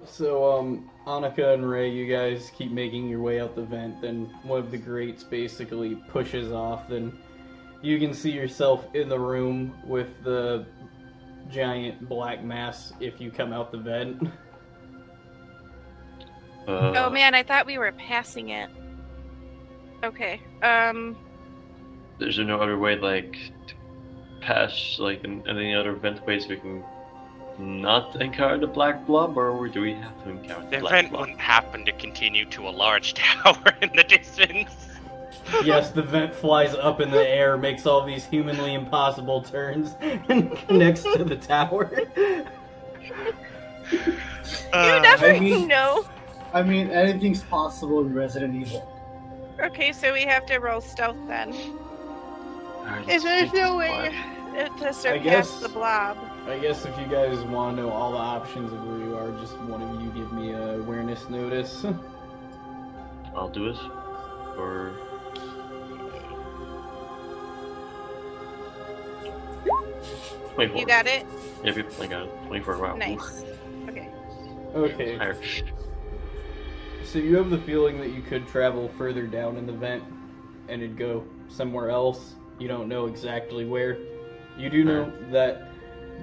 So, Annika and Ray, you guys keep making your way out the vent, then one of the grates basically pushes off, then you can see yourself in the room with the giant black mass if you come out the vent. Oh man, I thought we were passing it. Okay, There's no other way, like, to pass, like, in any other vent ways we can not encounter the black blob, or do we have to encounter the The black event blob? wouldn't happen to continue to a large tower in the distance. Yes, the vent flies up in the air, makes all these humanly impossible turns, and connects to the tower. you never know. I mean, anything's possible in Resident Evil. Okay, so we have to roll stealth then. Alright, If there's let's no take way this to surpass guess- the blob. I guess if you guys want to know all the options of where you are, just one of you give me a awareness notice. one. I'll do it. Or... You got it? Yep, I got it. 24, wow. Nice. Okay. Okay. Higher. So you have the feeling that you could travel further down in the vent and it'd go somewhere else. You don't know exactly where. You do know that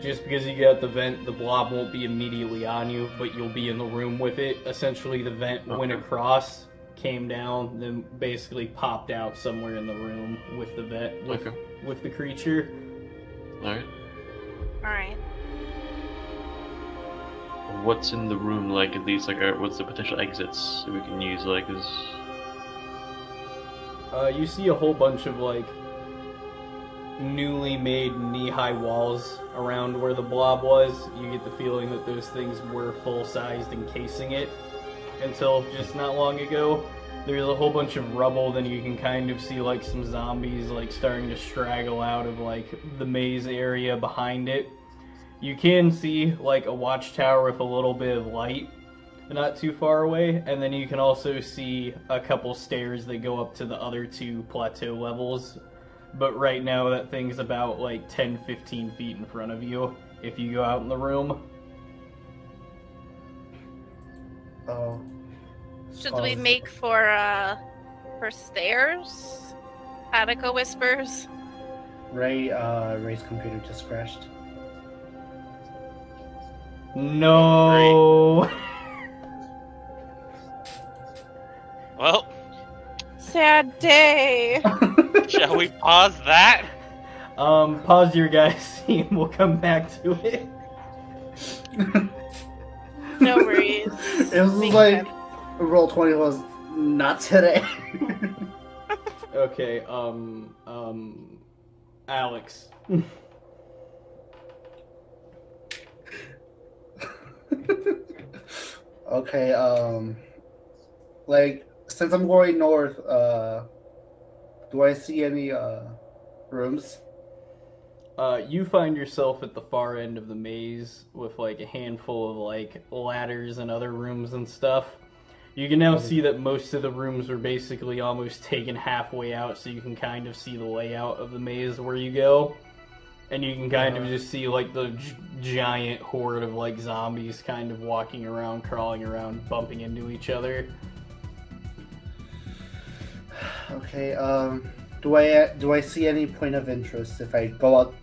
just because you get out the vent, the blob won't be immediately on you, but you'll be in the room with it. Essentially, the vent went across, came down, then basically popped out somewhere in the room with the vent, with the creature. Alright. Alright. What's in the room, like, at least, like, what's the potential exits we can use, like, is... You see a whole bunch of, like, newly made knee-high walls around where the blob was. You get the feeling that those things were full-sized encasing it until just not long ago. There's a whole bunch of rubble, then you can kind of see, like, some zombies, like, starting to straggle out of, like, the maze area behind it. You can see, like, a watchtower with a little bit of light not too far away, and then you can also see a couple stairs that go up to the other two plateau levels. But right now, that thing's about, like, 10-15 feet in front of you if you go out in the room. Oh. Should we make for stairs? Attica whispers. Ray's computer just crashed. No. Well, Sad day. shall we pause that? Pause your guys' scene. We'll come back to it. No worries. It was like roll 20 was not today. Okay, Alex. Okay, like, since I'm going north, do I see any, rooms? You find yourself at the far end of the maze with, like, a handful of, like, ladders and other rooms and stuff. You can now see that most of the rooms are basically almost taken halfway out, so you can kind of see the layout of the maze where you go. And you can kind of just see, like, the giant horde of, like, zombies kind of walking around, crawling around, bumping into each other. Okay, do I see any point of interest if I go up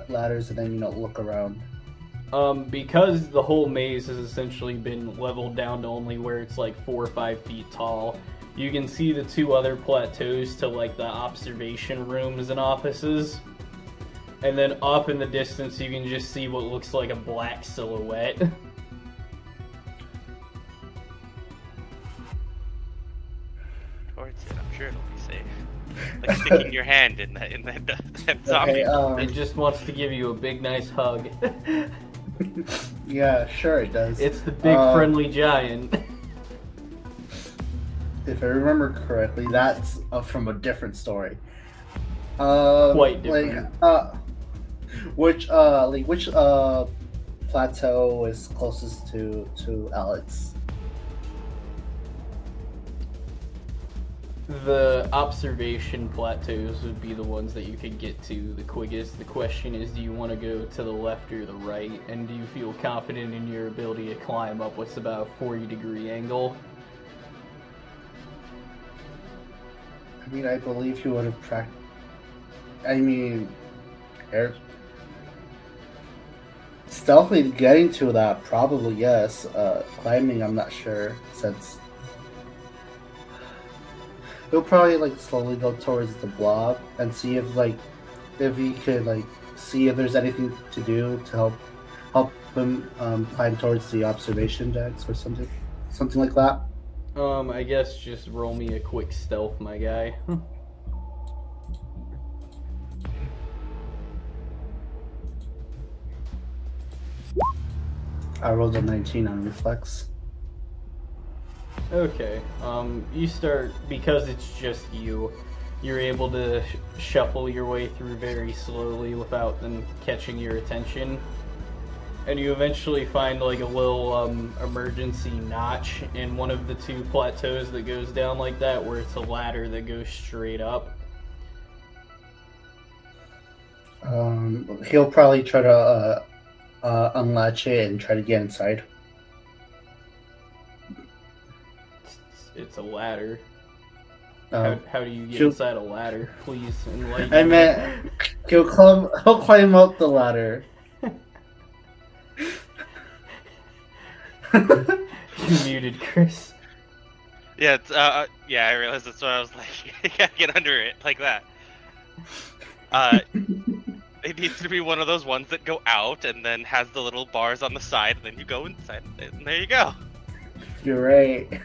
ladders and then, you know, look around? Because the whole maze has essentially been leveled down to only where it's, like, 4 or 5 feet tall, you can see the two other plateaus to, like, the observation rooms and offices. And then off in the distance, you can just see what looks like a black silhouette. Towards it, I'm sure it'll be safe. Like sticking your hand in that zombie. Okay, It just wants to give you a big, nice hug. yeah, sure it does. It's the big, friendly giant. If I remember correctly, that's from a different story. Quite different. Which plateau is closest to Alex? The observation plateaus would be the ones that you could get to the quickest. The question is, do you want to go to the left or the right? And do you feel confident in your ability to climb up what's about a 40-degree angle? I mean, I believe you would have I mean, stealthily getting to that, probably yes. Climbing, I'm not sure, since he'll probably like slowly go towards the blob and see if he could see if there's anything to do to help him climb towards the observation decks or something like that. I guess just roll me a quick stealth, my guy. I rolled a 19 on reflex. Okay, you start, because it's just you're able to shuffle your way through very slowly without them catching your attention. And you eventually find like a little emergency notch in one of the two plateaus that goes down like that, where it's a ladder that goes straight up. He'll probably try to unlatch it and try to get inside. It's a ladder. How do you get inside a ladder? Please enlighten I me. meant he'll climb up the ladder. You muted, Chris. Yeah, it's, yeah, I realized that's what I was like. You gotta get under it, like that. It needs to be one of those ones that go out and then has the little bars on the side, and then you go inside, and there you go. You're right.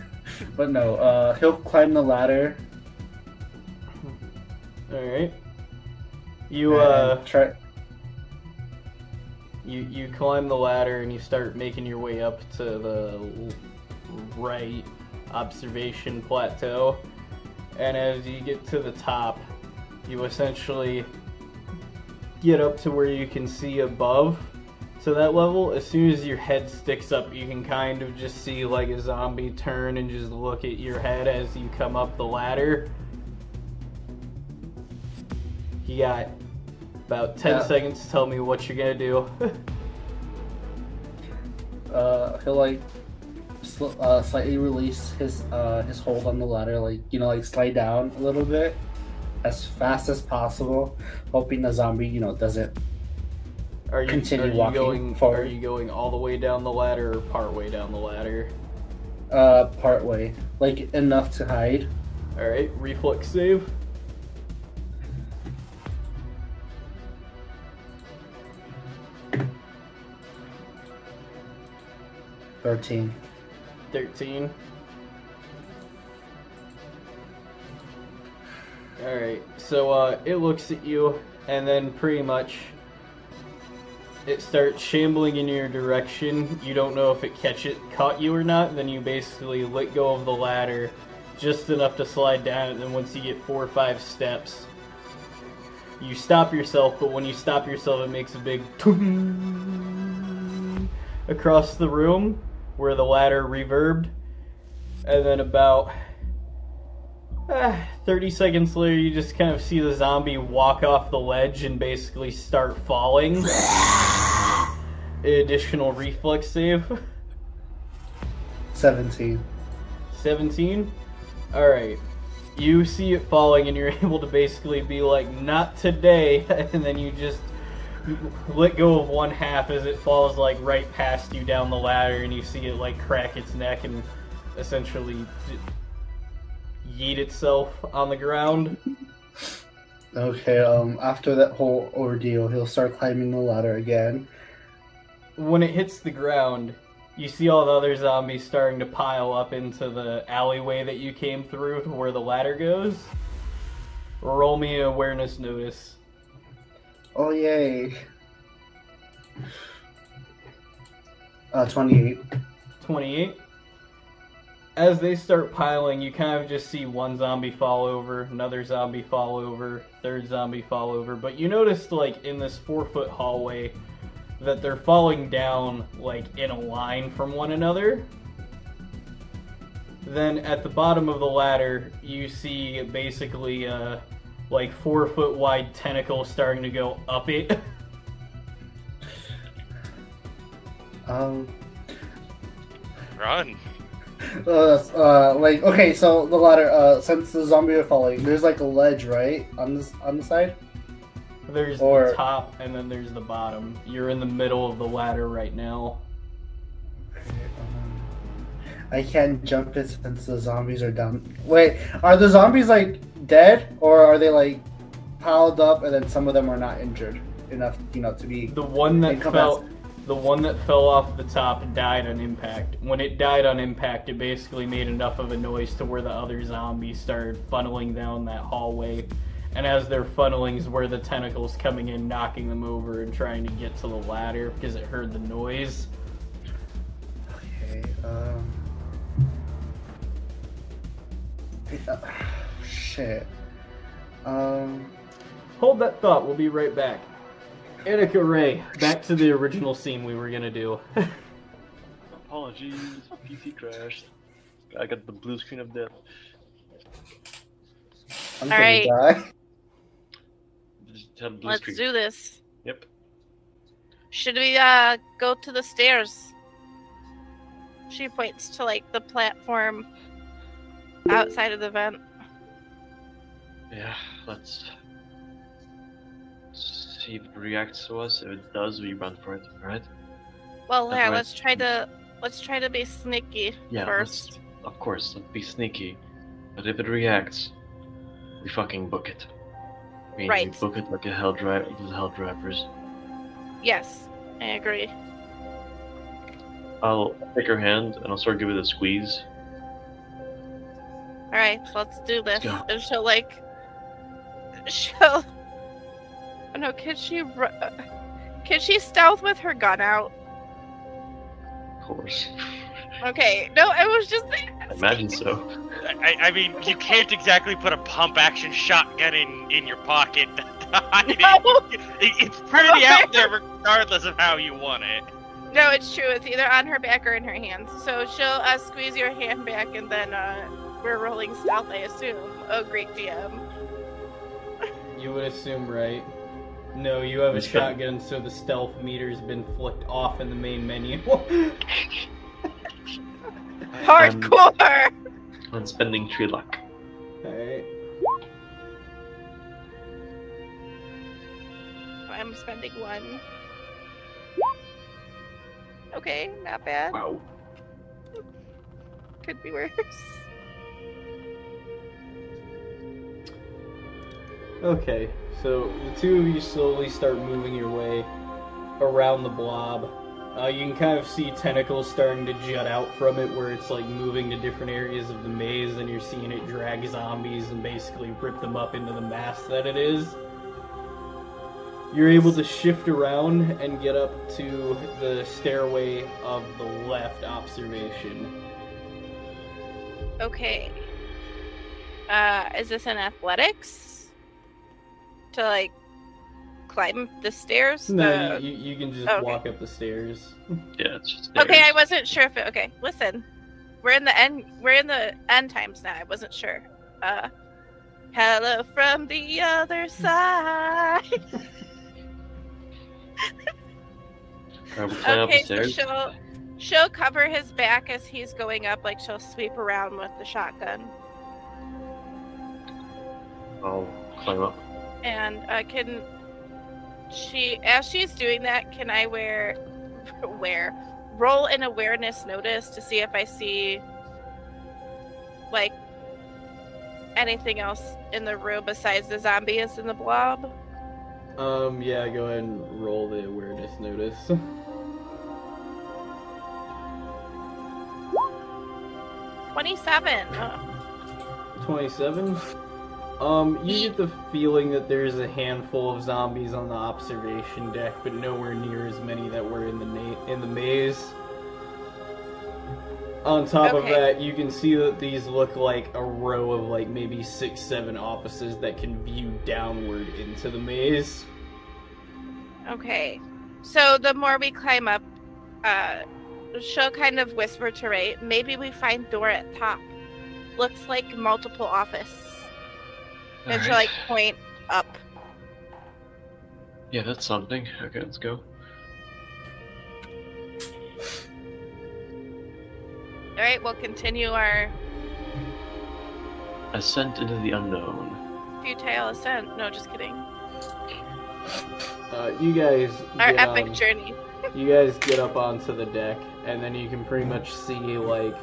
But no, he'll climb the ladder. Alright. You, You climb the ladder and you start making your way up to the right observation plateau. And as you get to the top, you essentially get up to where you can see above. So that level, as soon as your head sticks up, you can kind of just see like a zombie turn and just look at your head as you come up the ladder. You got about 10 seconds to tell me what you're gonna do. He'll slightly release his hold on the ladder, slide down a little bit as fast as possible, hoping the zombie, doesn't continue walking forward. Are you going all the way down the ladder or part way down the ladder? Part way, enough to hide. All right, reflex save. Thirteen. Alright, so it looks at you, and then pretty much it starts shambling in your direction. You don't know if it caught you or not, then you basically let go of the ladder just enough to slide down, and then once you get 4 or 5 steps, you stop yourself, but when you stop yourself it makes a big toom across the room where the ladder reverbed, and then about 30 seconds later you just kind of see the zombie walk off the ledge and basically start falling. Additional reflex save. 17. 17? Alright. You see it falling and you're able to basically be like, not today, and then you just let go of one half as it falls right past you down the ladder, and you see it crack its neck and essentially yeet itself on the ground. Okay, after that whole ordeal, he'll start climbing the ladder again. When it hits the ground, you see all the other zombies starting to pile up into the alleyway that you came through to where the ladder goes. Roll me an awareness notice. Oh, yay. 28. 28. As they start piling, you kind of just see one zombie fall over, another zombie fall over, third zombie fall over, but you notice, in this 4-foot hallway, that they're falling down, in a line from one another. Then at the bottom of the ladder, you see basically like 4 foot wide tentacles starting to go up it. Run. Like, okay, so the ladder, since the zombie are falling, there's like a ledge, right? On the side? There's the top and then there's the bottom. You're in the middle of the ladder right now. I can't jump it since the zombies are down. Wait, are the zombies like dead, or are they like piled up and then some of them are not injured enough, you know, to be the one that fell off the top died on impact. When it died on impact, it basically made enough of a noise to where the other zombies started funneling down that hallway. And as they're funneling is where the tentacles coming in, knocking them over and trying to get to the ladder because it heard the noise. Okay, shit. Hold that thought, we'll be right back. Annika Ray, back to the original scene we were gonna do. Apologies, PC crashed. I got the blue screen of death. I'm All right. die. Let's do this. Yep. Should we go to the stairs? She points to like the platform outside of the vent. Yeah, let's see if it reacts to us. If it does, we run for it, right? Well, yeah, Right. let's try to be sneaky first. Of course, let's be sneaky. But if it reacts, we fucking book it. I mean, Right. we book it like a hell drivers. Yes, I agree. I'll take her hand and I'll start giving it a squeeze. All right, let's do this. Let's go. And she'll. Oh no, can she stealth with her gun out? Of course. Okay, no, I was just. I imagine so. I mean, you can't exactly put a pump action shotgun in your pocket. It's pretty out there regardless of how you want it. No, it's true. It's either on her back or in her hands. So she'll squeeze your hand back, and then we're rolling stealth, I assume. Oh, great DM. You would assume, right? No, you have a shotgun, so the stealth meter's been flicked off in the main menu. Hardcore! I'm spending 3 luck. Alright. I'm spending 1. Okay, not bad. Wow. Could be worse. Okay, so the two of you slowly start moving your way around the blob. You can kind of see tentacles starting to jut out from it where it's like moving to different areas of the maze, and you're seeing it drag zombies and basically rip them up into the mass that it is. You're able to shift around and get up to the stairway of the left observation. Okay. Is this in athletics? To like climb the stairs? No, you can just okay. walk up the stairs. Yeah, it's just Okay, stairs. I wasn't sure if it. Okay, listen. We're in the end times now. I wasn't sure. Hello from the other side. Alright, we'll climb up the Okay, so stairs. she'll cover his back as he's going up, like she'll sweep around with the shotgun. I'll climb up. And as she's doing that, can I roll an awareness notice to see if I see like anything else in the room besides the zombies and the blob? Yeah, go ahead and roll the awareness notice. 27. 27? You get the feeling that there's a handful of zombies on the observation deck, but nowhere near as many that were in the maze. On top of that, you can see that these look like a row of like maybe 6-7 offices that can view downward into the maze. Okay. So the more we climb up, she'll kind of whisper to Ray, maybe we find door at top. looks like multiple office. And she'll Alright. like point up. Yeah, that's something. Okay, let's go. Alright, we'll continue our Ascent into the unknown. futile ascent. No, just kidding. You guys Our get epic on- journey. You guys get up onto the deck, and then you can pretty much see like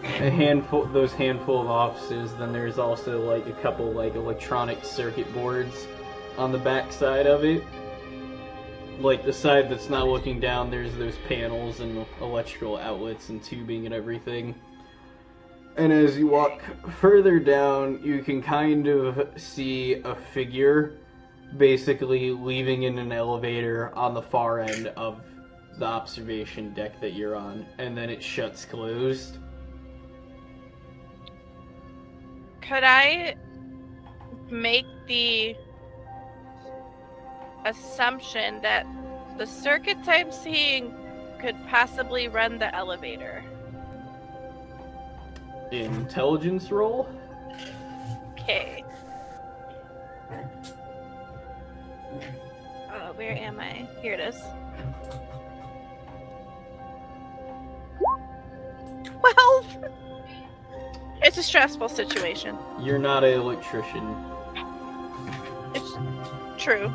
those handful of offices. Then there's also like a couple like electronic circuit boards on the back side of it. Like the side that's not looking down, there's those panels and electrical outlets and tubing and everything. And as you walk further down, you can kind of see a figure basically leaving in an elevator on the far end of the observation deck that you're on, and then it shuts closed. Could I make the assumption that the circuits I'm seeing could possibly run the elevator? Intelligence roll? Okay. Where am I? Here it is. 12! It's a stressful situation. You're not an electrician. It's true.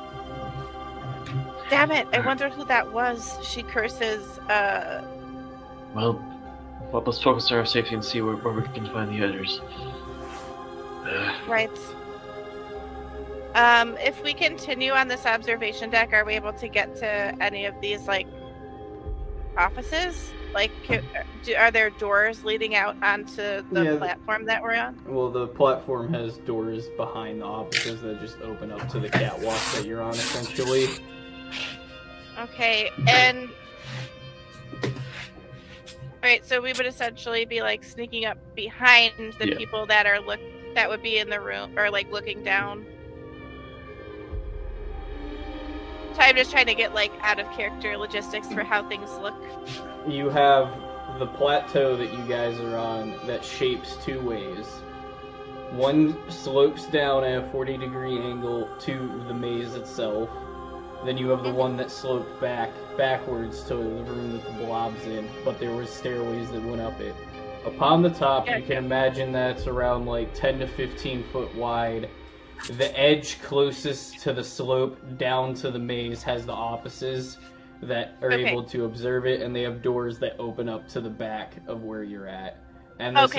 Damn it, I wonder who that was. She curses, Well, let's focus on our safety and see where we can find the others. right. If we continue on this observation deck, are we able to get to any of these, like, offices? Like, are there doors leading out onto the platform that we're on? Well, the platform has doors behind the offices that just open up to the catwalk that you're on, essentially. Okay, and... Alright, so we would essentially be, like, sneaking up behind the people that are that would be in the room, or, like, looking down. So I'm just trying to get, like, out of character logistics for how things look. You have the plateau that you guys are on that shapes two ways. One slopes down at a 40-degree angle to the maze itself. Then you have the one that sloped backwards to the room that the blob's in, but there were stairways that went up it. Upon the top, you can imagine that it's around like 10 to 15 foot wide. The edge closest to the slope down to the maze has the offices that are able to observe it, and they have doors that open up to the back of where you're at. And this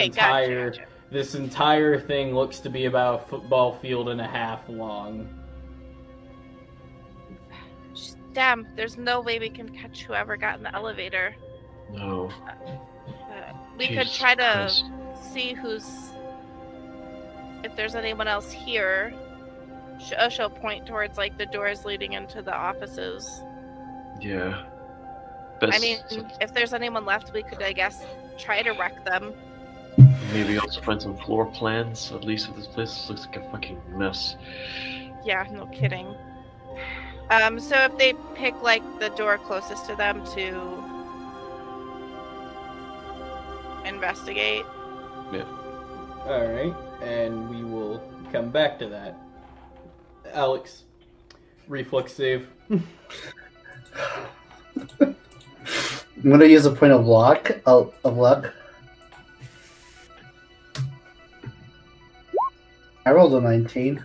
this entire thing looks to be about a football field and a half long. Damn, there's no way we can catch whoever got in the elevator. No. We could try to see if there's anyone else here. She'll point towards, like, the doors leading into the offices. Yeah. I mean, if there's anyone left, we could, I guess, try to wreck them. Maybe also find some floor plans, at least, if this place looks like a fucking mess. Yeah, no kidding. So if they pick, like, the door closest to them to investigate. Yeah. Alright, and we will come back to that. Alex, reflex save. I'm gonna use a point of luck. I rolled a 19.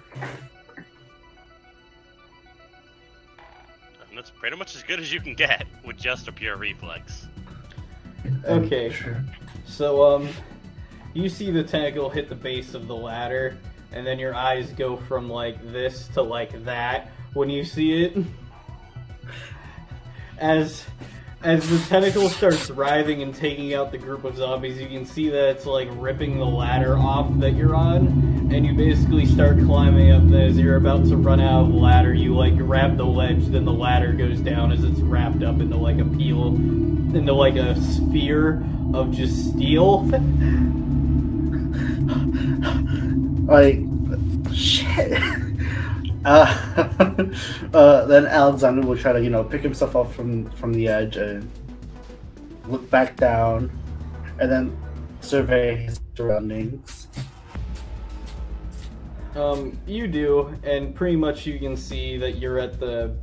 And that's pretty much as good as you can get with just a pure reflex. Okay, so you see the tentacle hit the base of the ladder, and then your eyes go from like this to like that when you see it. As the tentacle starts writhing and taking out the group of zombies, you can see that it's like ripping the ladder off that you're on, and you basically start climbing up. As you're about to run out of the ladder, you like grab the ledge, then the ladder goes down as it's wrapped up into like into like a sphere of just steel. Like, shit. Then Alexander will try to, pick himself up from the edge and look back down, and then survey his surroundings. You do, and pretty much you can see that you're at the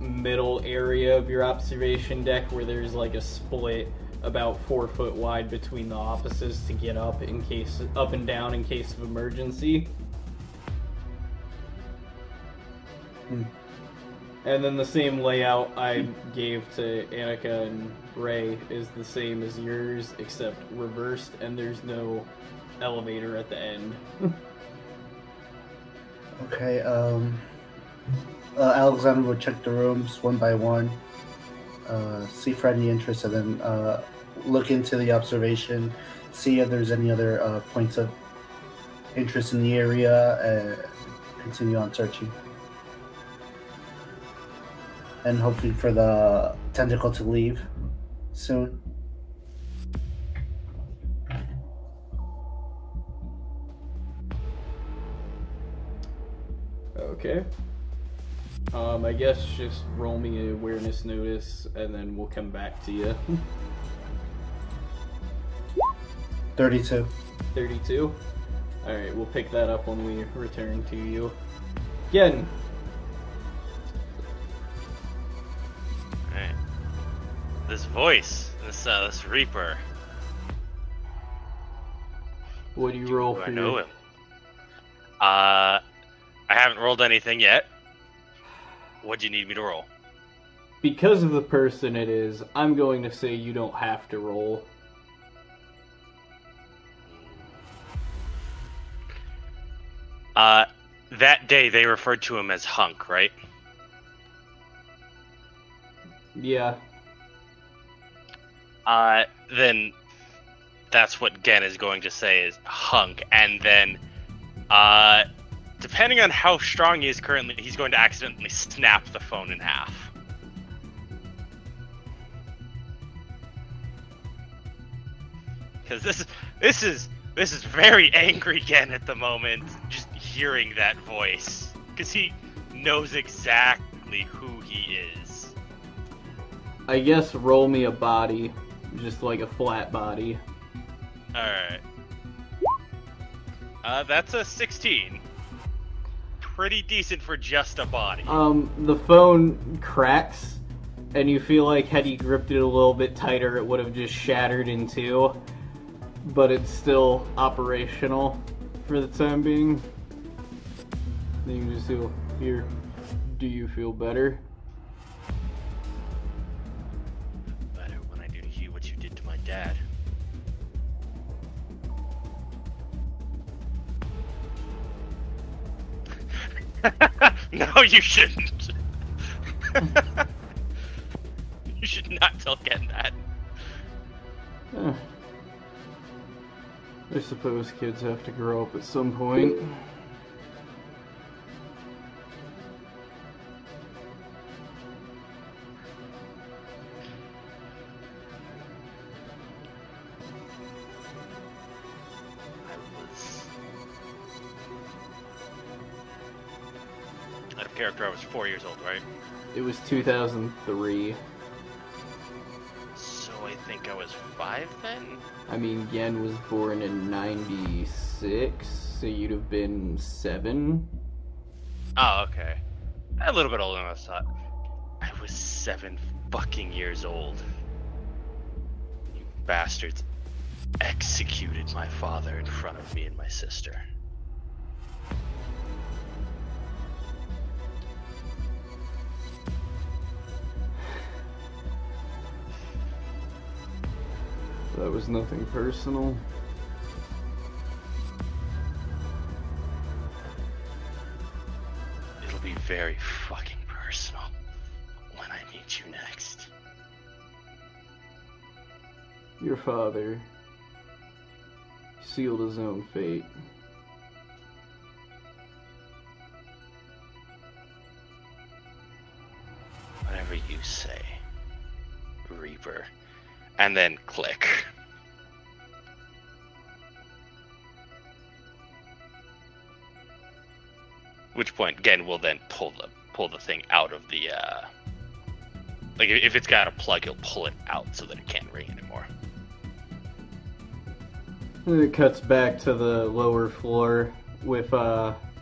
middle area of your observation deck where there's like a split about 4 foot wide between the offices to get up and down in case of emergency. And then the same layout I gave to Annika and Ray is the same as yours, except reversed, and there's no elevator at the end. Okay, Alexander will check the rooms one by one, see for any interest, and then look into the observation, see if there's any other points of interest in the area, and continue on searching. And hoping for the tentacle to leave soon. Okay. I guess just roll me an awareness notice, and then we'll come back to you. 32. 32? Alright, we'll pick that up when we return to you. Again. Alright. This voice, this Reaper. What do you roll for? I know him. I haven't rolled anything yet. What do you need me to roll? Because of the person it is, I'm going to say you don't have to roll. That day they referred to him as Hunk, right? Yeah. Then that's what Gen is going to say is Hunk, and then, depending on how strong he is currently, he's going to accidentally snap the phone in half. Because this is very angry Gen at the moment, just hearing that voice. Because he knows exactly who he is. I guess roll me a body, just like a flat body. Alright. That's a 16. Pretty decent for just a body. The phone cracks, and you feel like had he gripped it a little bit tighter, it would have just shattered in two. But it's still operational for the time being. Then you can just feel, here, do you feel better? Better when I do to you what you did to my dad. No, you shouldn't. You should not tell Ken that. I suppose kids have to grow up at some point. Out of character, I was 4 years old, right? It was 2003. So I think I was 5 then? I mean, Yen was born in 96, so you'd have been 7. Oh, okay. A little bit older than I thought. I was 7 fucking years old. You bastards executed my father in front of me and my sister. That was nothing personal. It'll be very fucking personal when I meet you next. Your father sealed his own fate. Whatever you say, Reaper. And then click. Which point Gen will then pull the thing out of the like if it's got a plug, he'll pull it out so that it can't ring anymore. And it cuts back to the lower floor with,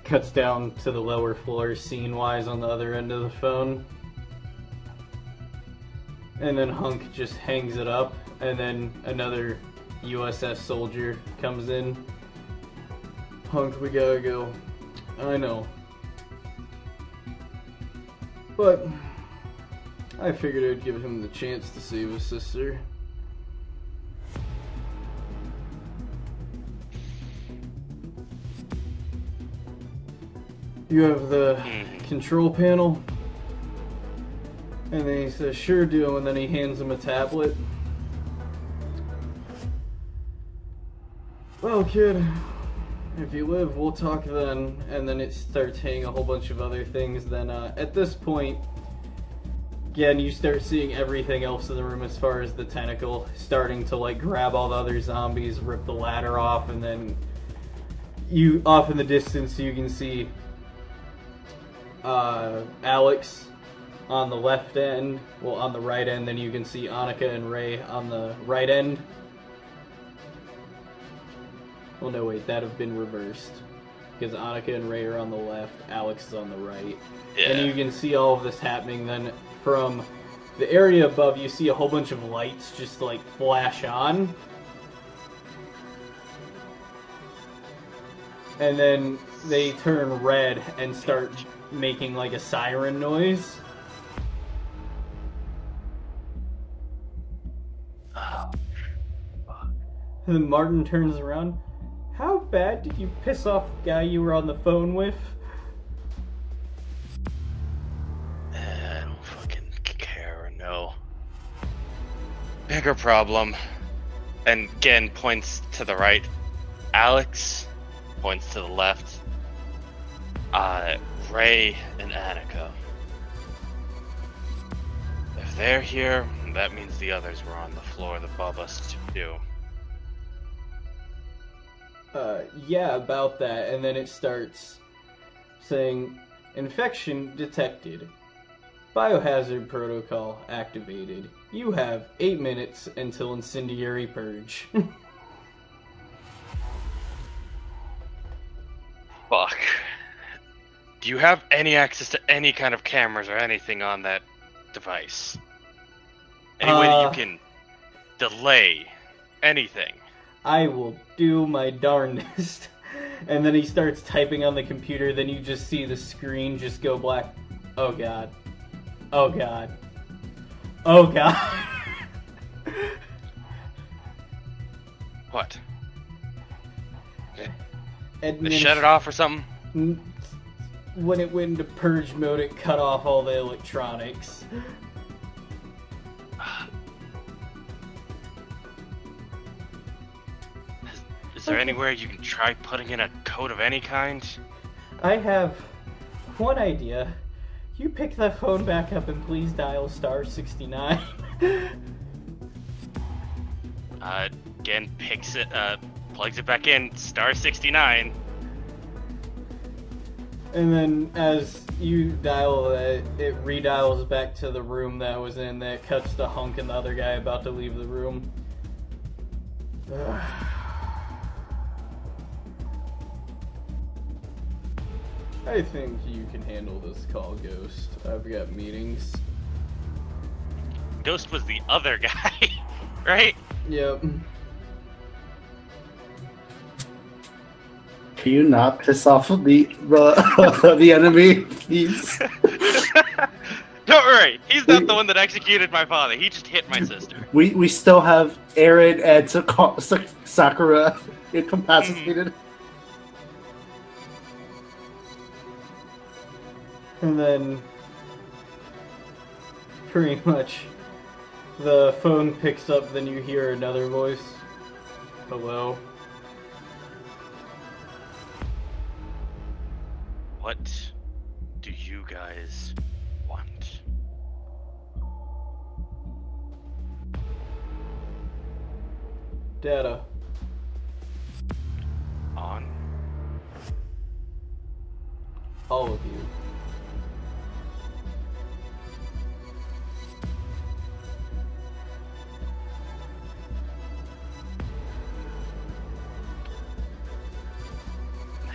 cuts down to the lower floor scene-wise on the other end of the phone. And then Hunk just hangs it up, and then another USS soldier comes in. Hunk, we gotta go. I know. But I figured I'd give him the chance to save his sister. You have the control panel? And then he says, sure do, and then he hands him a tablet. Well, kid, if you live, we'll talk then. And then it starts saying a whole bunch of other things. Then at this point, again, you start seeing everything else in the room as far as the tentacle starting to like grab all the other zombies, rip the ladder off, and then you off in the distance you can see Alex on the left end, well on the right end, then you can see Annika and Ray on the right end. Well no wait, that'd have been reversed. Because Annika and Ray are on the left, Alex is on the right. Yeah. And you can see all of this happening. Then from the area above you see a whole bunch of lights just like flash on. And then they turn red and start making like a siren noise. Oh, fuck. And then Martin turns around. How bad did you piss off the guy you were on the phone with? I don't fucking care or know. Bigger problem. And again, points to the right. Alex points to the left. Ray and Annika. If they're here, that means the others were on the floor above us too. Yeah, about that, and then it starts saying, infection detected. Biohazard protocol activated. You have 8 minutes until incendiary purge. Fuck. Do you have any access to any kind of cameras or anything on that device? Any way that you can delay anything? I will do my darndest. And then he starts typing on the computer, then you just see the screen just go black. Oh god. Oh god. Oh god. What? They shut it off or something? When it went into purge mode, it cut off all the electronics. Is there anywhere you can try putting in a code of any kind? I have one idea. You pick that phone back up and please dial star 69. Again, picks it, plugs it back in, star 69. And then as you dial it, it redials back to the room that was in. That cuts to Hunk and the other guy about to leave the room. I think you can handle this call, Ghost. I've got meetings. Ghost was the other guy, right? Yep. Can you not piss off the enemy, please? Don't worry, he's not the one that executed my father. He just hit my sister. We still have Aaron and Sakura incapacitated. And then, pretty much, the phone picks up, then you hear another voice. Hello? What do you guys want? Data. On? All of you.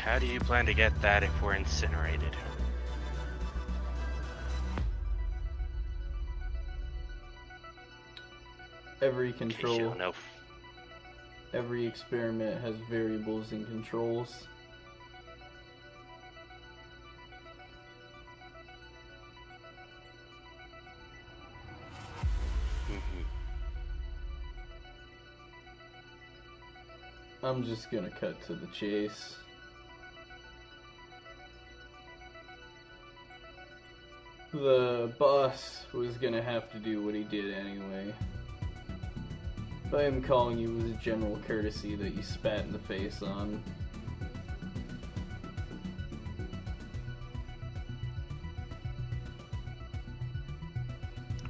How do you plan to get that if we're incinerated? Every In case you control, don't know. every experiment has variables and controls. Mhm. I'm just gonna cut to the chase. The boss was gonna have to do what he did anyway. I am calling you as a general courtesy that you spat in the face on.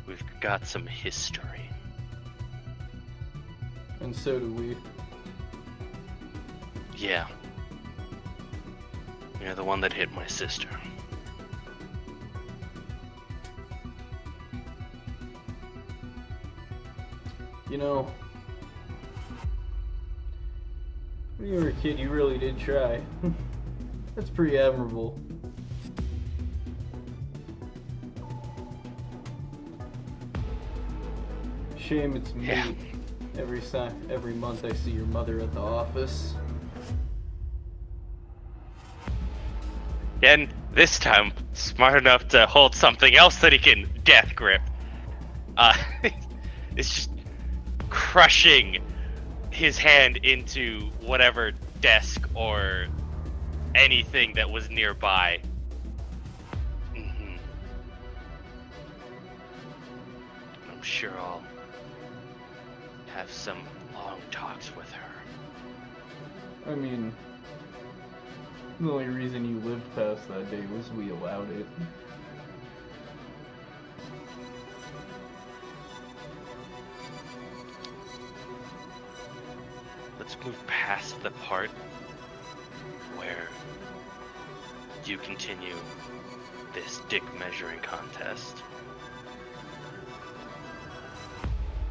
We've got some history. And so do we. Yeah. You're the one that hit my sister. You know, when you were a kid, you really did try. That's pretty admirable. Shame it's me. Yeah. Every month I see your mother at the office. And this time, smart enough to hold something else that he can death grip. It's just crushing his hand into whatever desk or anything that was nearby. I'm sure I'll have some long talks with her. I mean, the only reason you lived past that day was we allowed it. Let's move past the part where you continue this dick measuring contest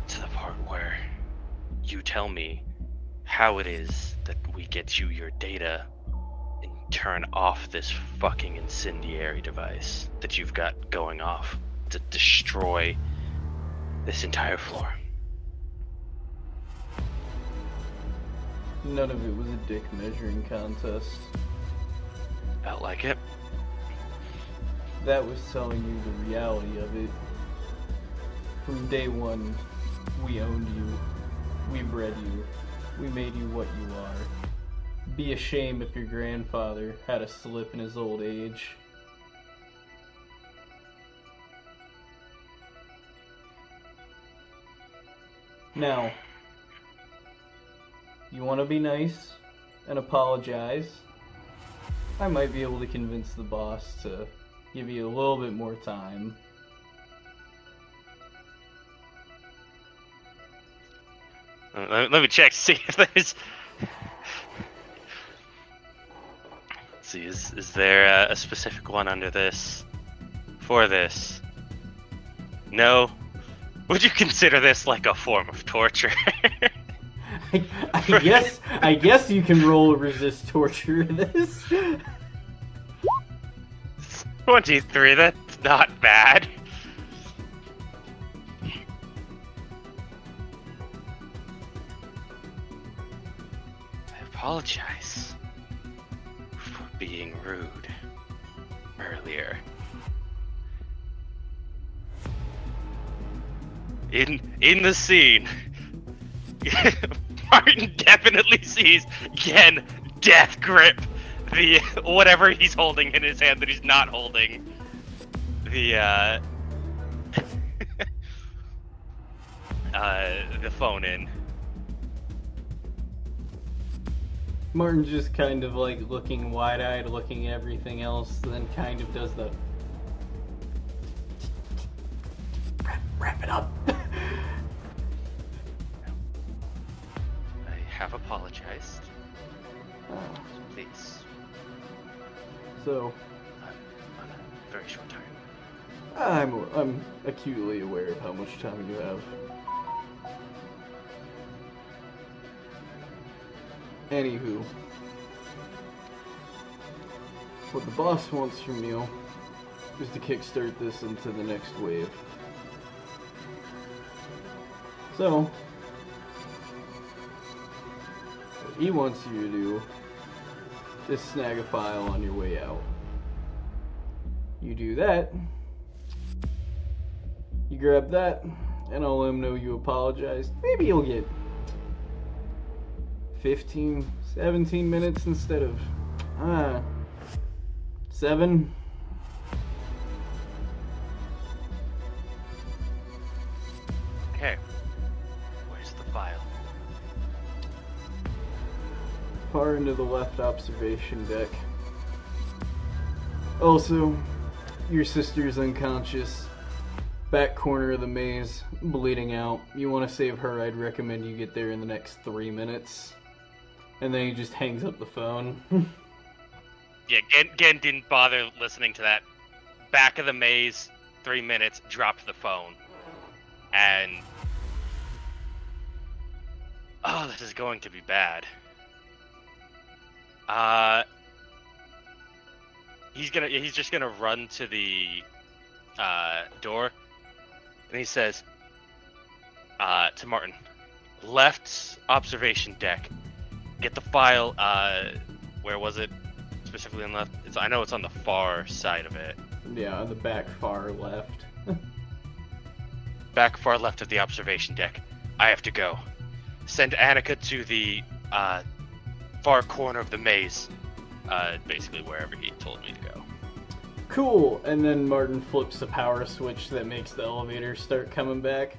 to the part where you tell me how it is that we get you your data and turn off this fucking incendiary device that you've got going off to destroy this entire floor. None of it was a dick measuring contest. Felt like it. That was telling you the reality of it. From day one, we owned you. We bred you. We made you what you are. Be a shame if your grandfather had a slip in his old age. Now, you want to be nice and apologize? I might be able to convince the boss to give you a little bit more time. Let me check, see if there's... Let's see, is there a specific one under this? For this? No? Would you consider this like a form of torture? I guess you can roll resist torture in this. 23, that's not bad. I apologize for being rude earlier. In the scene, Martin definitely sees Ken death grip the whatever he's holding in his hand that he's not holding. The phone in. Martin's just kind of like looking wide-eyed, looking at everything else, then kind of does the wrap it up. I have apologized. Please. So, On a very short time. I'm acutely aware of how much time you have. Anywho, what the boss wants from you is to kickstart this into the next wave. So, what he wants you to do is snag a file on your way out. You do that, you grab that, and I'll let him know you apologized. Maybe you'll get 15, 17 minutes instead of 7. Okay. Where's the file? Far into the left observation deck. Also, your sister's unconscious. Back corner of the maze, bleeding out. You want to save her, I'd recommend you get there in the next 3 minutes. And then he just hangs up the phone. Yeah, Gen didn't bother listening to that. Back of the maze, 3 minutes, dropped the phone. And... oh, this is going to be bad. He's just gonna run to the door, and he says to Martin, left observation deck, get the file. Where was it specifically on left? I know it's on the far side of it. Yeah, on the back far left. Back far left of the observation deck. I have to go. Send Annika to the far corner of the maze. Basically wherever he told me to go. Cool, and then Martin flips the power switch that makes the elevator start coming back.